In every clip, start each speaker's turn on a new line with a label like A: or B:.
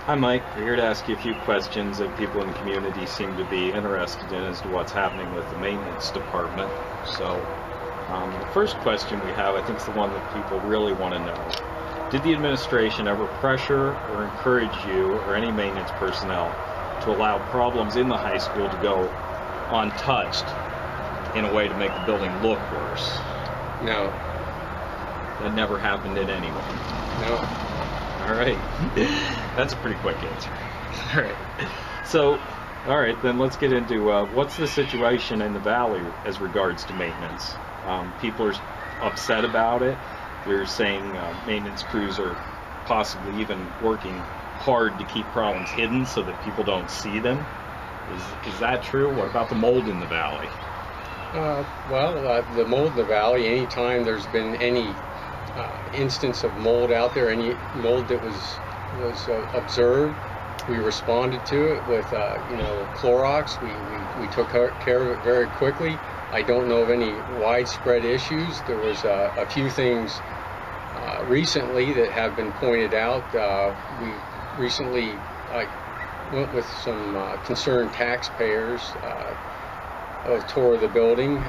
A: Hi, Mike. We're here to ask you a few questions that people in the community seem to be interested in as to what's happening with the maintenance department. The first question we have, I think, is the one that people really want to know. Did the administration ever pressure or encourage you or any maintenance personnel to allow problems in the high school to go untouched in a way to make the building look worse?
B: No.
A: That never happened in any way?
B: No.
A: All right. That's a pretty quick answer. All right. All right, then let's get into what's the situation in the valley as regards to maintenance. People are upset about it. They're saying maintenance crews are possibly even working hard to keep problems hidden so that people don't see them. Is that true? What about the mold in the valley?
B: The mold in the valley, anytime there's been any instance of mold out there, any mold that was observed, we responded to it with Clorox. We took care of it very quickly. I don't know of any widespread issues. There was a few things recently that have been pointed out. We recently went with some concerned taxpayers, a tour of the building.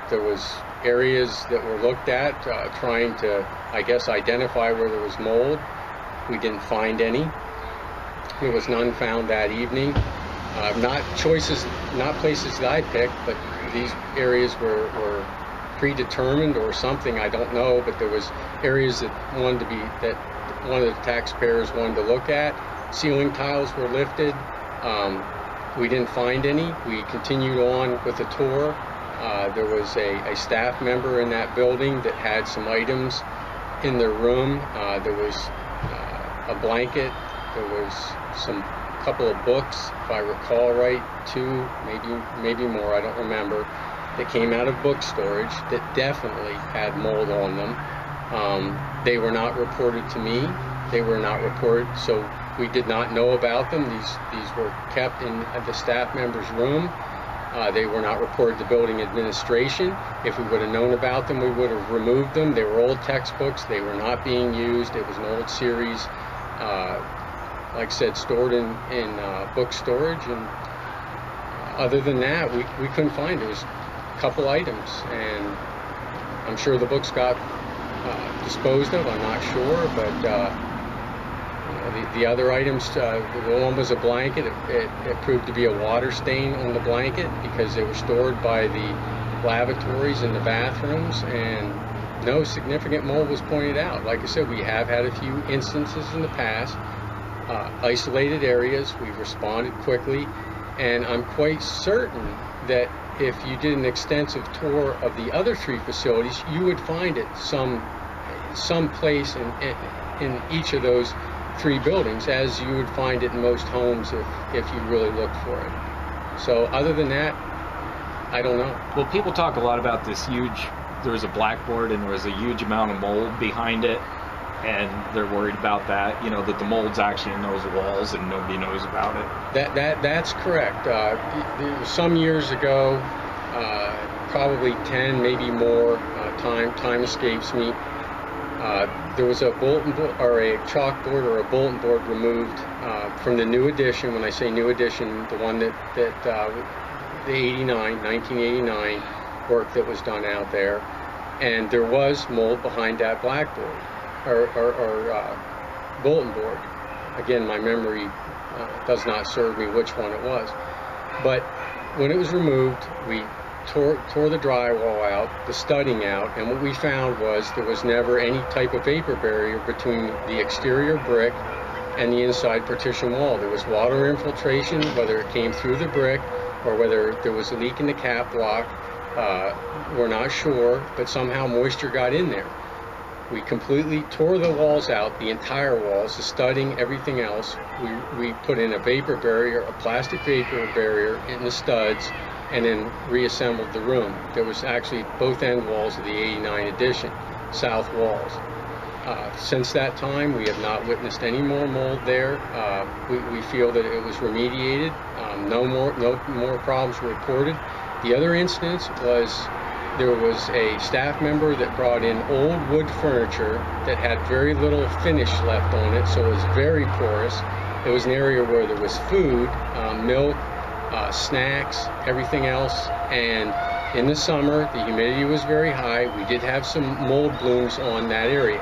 B: There was areas that were looked at trying to, I guess, identify where there was mold. We didn't find any. There was none found that evening. Not places that I picked, but these areas were predetermined or something, I don't know, but there was areas that one of the taxpayers wanted to look at. Ceiling tiles were lifted. We didn't find any. We continued on with the tour. There was a staff member in that building that had some items in their room. There was a blanket. There was some couple of books, if I recall right, two, maybe more, I don't remember, that came out of book storage that definitely had mold on them. They were not reported to me. They were not reported, so we did not know about them. These were kept in the staff member's room. They were not reported to building administration. If we would have known about them, we would have removed them. They were old textbooks. They were not being used. It was an old series, like I said, stored in book storage. And other than that, we couldn't find it. It was a couple items, and I'm sure the books got disposed of. I'm not sure, but the other items, the one was a blanket. It proved to be a water stain on the blanket because they were stored by the lavatories in the bathrooms, and no significant mold was pointed out. Like I said, we have had a few instances in the past, isolated areas. We've responded quickly, and I'm quite certain that if you did an extensive tour of the other three facilities, you would find it some place in each of those three buildings, as you would find it in most homes if you really looked for it. So other than that, I don't know.
A: Well, people talk a lot about this there was a blackboard and there was a huge amount of mold behind it, and they're worried about that, that the mold's actually in those walls and nobody knows about it.
B: That's correct. Some years ago, probably 10, maybe more, time escapes me, there was a bulletin board or a chalkboard or a bulletin board removed from the new edition. When I say new edition, the one that the 1989 work that was done out there, and there was mold behind that blackboard or bulletin board. Again, my memory does not serve me which one it was, but when it was removed, we tore the drywall out, the studding out, and what we found was there was never any type of vapor barrier between the exterior brick and the inside partition wall. There was water infiltration, whether it came through the brick or whether there was a leak in the cap block. We're not sure, but somehow moisture got in there. We completely tore the walls out, the entire walls, the studding, everything else. We put in a vapor barrier, a plastic vapor barrier in the studs, and then reassembled the room. There was actually both end walls of the 89 edition, south walls. Since that time, we have not witnessed any more mold there. We feel that it was remediated. No more problems were reported. The other instance was there was a staff member that brought in old wood furniture that had very little finish left on it, so it was very porous. It was an area where there was food, milk, snacks, everything else. And in the summer, the humidity was very high. We did have some mold blooms on that area.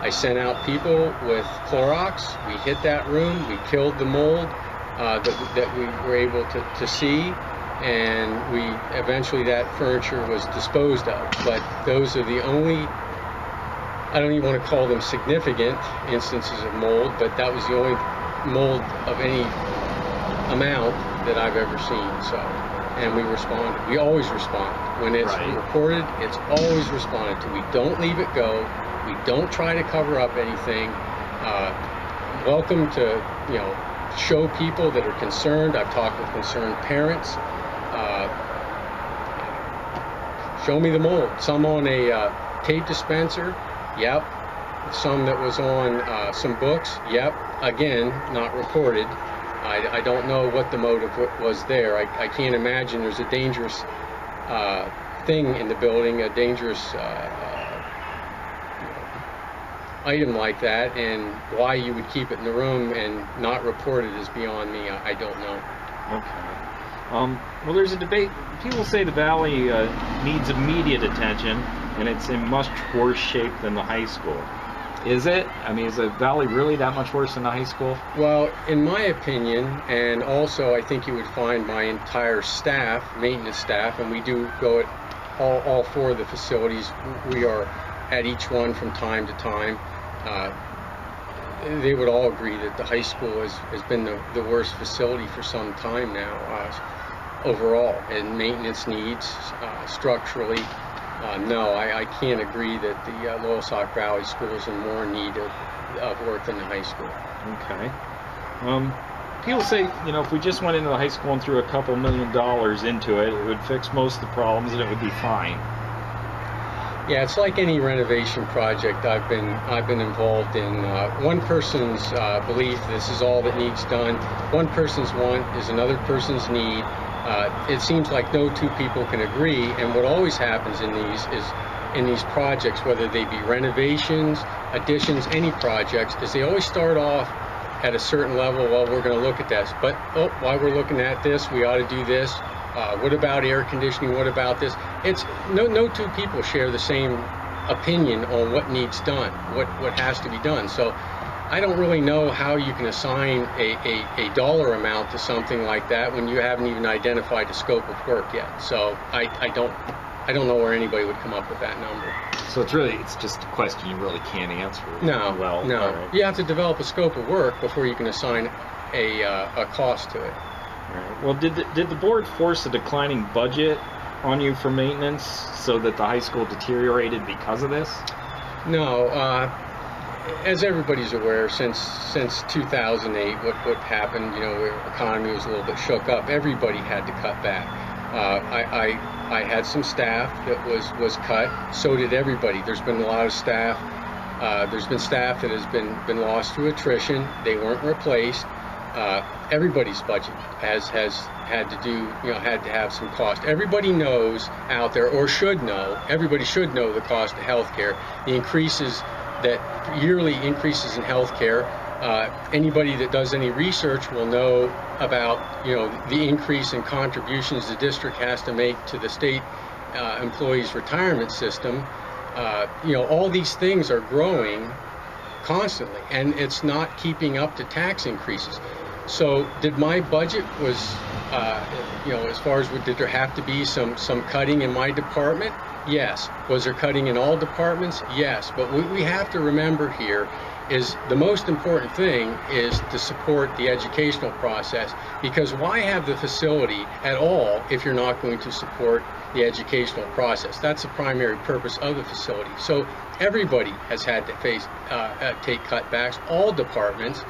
B: I sent out people with Clorox. We hit that room. We killed the mold that we were able to see. And eventually that furniture was disposed of. But those are the only, I don't even want to call them significant instances of mold, but that was the only mold of any amount that I've ever seen. So, and we responded. We always respond. When it's reported, it's always responded to. We don't leave it go. We don't try to cover up anything. Welcome to, show people that are concerned. I've talked with concerned parents. Show me the mold. Some on a tape dispenser. Yep. Some that was on some books. Yep. Again, not reported. I don't know what the motive was there. I can't imagine there's a dangerous thing in the building, a dangerous item like that, and why you would keep it in the room and not report it is beyond me. I don't know.
A: Okay. Well, there's a debate. People say the Valley needs immediate attention, and it's in much worse shape than the high school. Is it? I mean, is the Valley really that much worse than the high school?
B: Well, in my opinion, and also I think you would find my entire staff, maintenance staff, and we do go at all four of the facilities. We are at each one from time to time. They would all agree that the high school has been the worst facility for some time now, overall, and maintenance needs, structurally. No, I can't agree that the Loyalsock Valley School is in more need of work than the high school.
A: Okay. People say, if we just went into the high school and threw a couple $1 million into it, it would fix most of the problems and it would be fine.
B: Yeah, it's like any renovation project I've been involved in. One person's belief, this is all that needs done. One person's want is another person's need. It seems like no two people can agree, and what always happens in these projects, whether they be renovations, additions, any projects, is they always start off at a certain level. Well, we're going to look at this, but while we're looking at this, we ought to do this. What about air conditioning? What about this? It's no two people share the same opinion on what needs done, what has to be done. So I don't really know how you can assign a dollar amount to something like that when you haven't even identified the scope of work yet. So I don't know where anybody would come up with that number.
A: So it's just a question you really can't answer.
B: No,
A: well,
B: no.
A: Right.
B: You have to develop a scope of work before you can assign a cost to it.
A: Right. Well, did the board force a declining budget on you for maintenance so that the high school deteriorated because of this?
B: No. As everybody's aware, since 2008, what happened, the economy was a little bit shook up. Everybody had to cut back. I had some staff that was cut. So did everybody. There's been a lot of staff. There's been staff that has been lost to attrition. They weren't replaced. Everybody's budget has had to have some cost. Everybody knows out there, or should know. Everybody should know the cost of healthcare. The increases, that yearly increases in healthcare. Anybody that does any research will know about the increase in contributions the district has to make to the state employees retirement system. All these things are growing constantly, and it's not keeping up to tax increases. So did my budget was, as far as did there have to be some cutting in my department? Yes. Was there cutting in all departments? Yes. But what we have to remember here is the most important thing is to support the educational process, because why have the facility at all if you're not going to support the educational process? That's the primary purpose of the facility. So everybody has had to take cutbacks, all departments,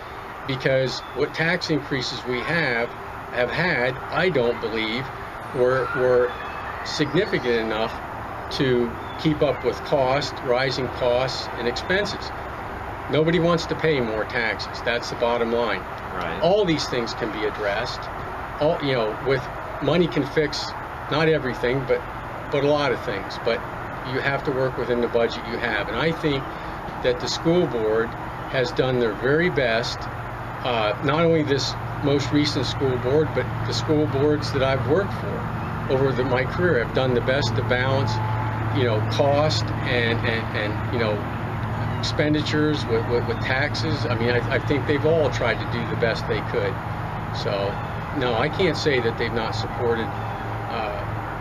B: because what tax increases we have had, I don't believe, were significant enough to keep up with rising costs and expenses. Nobody wants to pay more taxes. That's the bottom line.
A: Right.
B: All these things can be addressed. With money can fix not everything, but a lot of things. But you have to work within the budget you have. And I think that the school board has done their very best not only this most recent school board, but the school boards that I've worked for over my career have done the best to balance, cost and expenditures with taxes. I mean, I think they've all tried to do the best they could. So, no, I can't say that they've not supported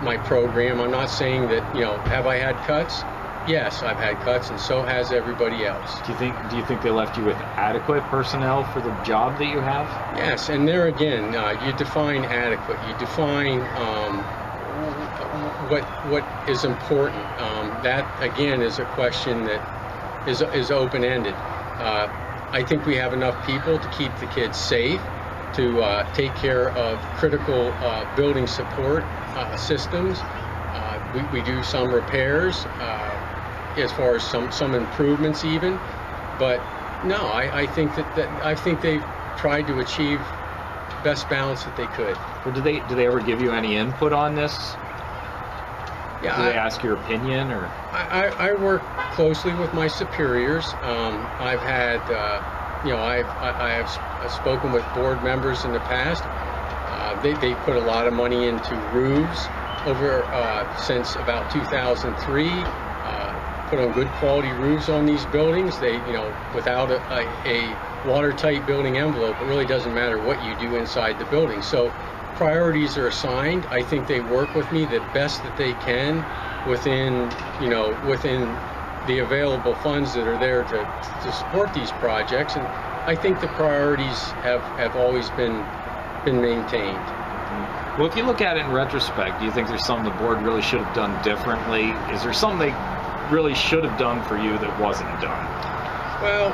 B: my program. I'm not saying that, have I had cuts? Yes, I've had cuts, and so has everybody else.
A: Do you think they left you with adequate personnel for the job that you have?
B: Yes, and there again, you define adequate. You define what is important. That again is a question that is open-ended. I think we have enough people to keep the kids safe, to take care of critical building support systems. We do some repairs, as far as some improvements even, but no, I think that they've tried to achieve best balance that they could.
A: Well, do they ever give you any input on this?
B: Yeah,
A: do they ask your opinion, or?
B: I work closely with my superiors. I've had, I have spoken with board members in the past. They put a lot of money into roofs over since about 2003. Put on good quality roofs on these buildings. They, without a watertight building envelope, it really doesn't matter what you do inside the building. So priorities are assigned. I think they work with me the best that they can within the available funds that are there to support these projects. And I think the priorities have always been maintained.
A: Well, if you look at it in retrospect, do you think there's something the board really should have done differently? Is there something they really should have done for you that wasn't done?
B: Well,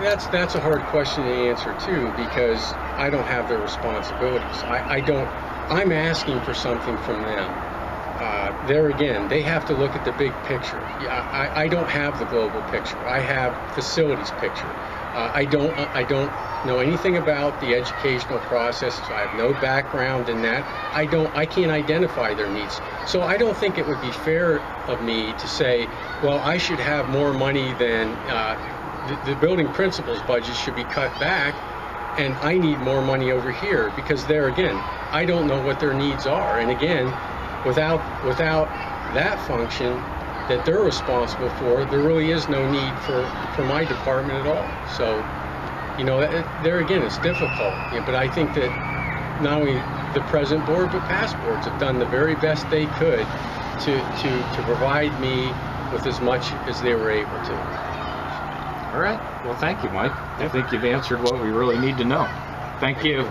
B: that's a hard question to answer too, because I don't have their responsibilities. I'm asking for something from them. There again, they have to look at the big picture. I don't have the global picture. I have facilities picture. I don't know anything about the educational process, so I have no background in that. I can't identify their needs. So I don't think it would be fair of me to say, well, I should have more money than the building principal's budget should be cut back, and I need more money over here, because there again, I don't know what their needs are. And again, without that function that they're responsible for, there really is no need for my department at all. So, there again, it's difficult. But I think that not only the present board, but past boards have done the very best they could to provide me with as much as they were able to.
A: All right. Well, thank you, Mike. I think you've answered what we really need to know. Thank you.